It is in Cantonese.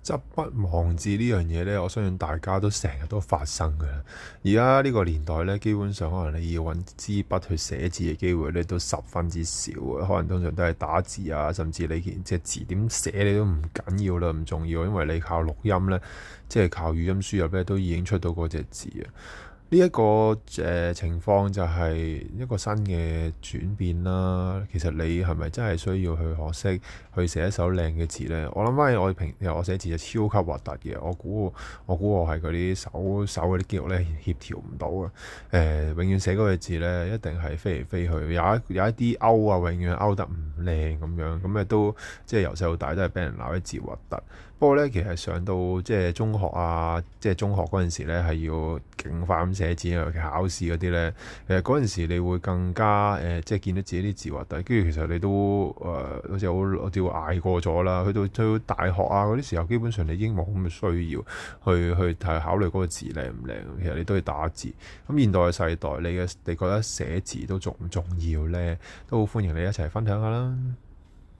執筆忘字呢樣嘢呢，我相信大家都成日都發生㗎啦。而家呢個年代呢，基本上可能你要揾支筆去寫字嘅機會呢，都十分之少啊。可能通常都係打字啊，甚至你件隻字點寫你都唔緊要啦，唔重要，因為你靠錄音呢，即係靠語音輸入呢，都已經出到嗰隻字啊。呢一個情況就係一個新嘅轉變啦。其實你係咪真係需要去學識去寫一手靚嘅字呢？我諗翻起我平日我寫字就超級核突嘅。我估我係嗰啲手嗰啲肌肉咧協調唔到啊。永遠寫嗰個字呢，一定係飛嚟飛去，有一啲勾啊，永遠勾得唔靚咁樣。咁都即係由細到大都係俾人鬧啲字核突。不過咧，其實上到即係中學啊，即係中學嗰陣時咧，係要勁快咁寫字，尤其考試嗰啲咧，其實嗰陣時你會更加即係見到自己啲字核突，跟住其實你都好似好捱過咗啦。去到大學啊嗰啲時候，基本上你已經冇咁嘅需要去考慮嗰個字靚唔靚，其實你都要打字。咁現代嘅世代，你覺得寫字都重唔重要咧？都好歡迎你一齊分享下啦〜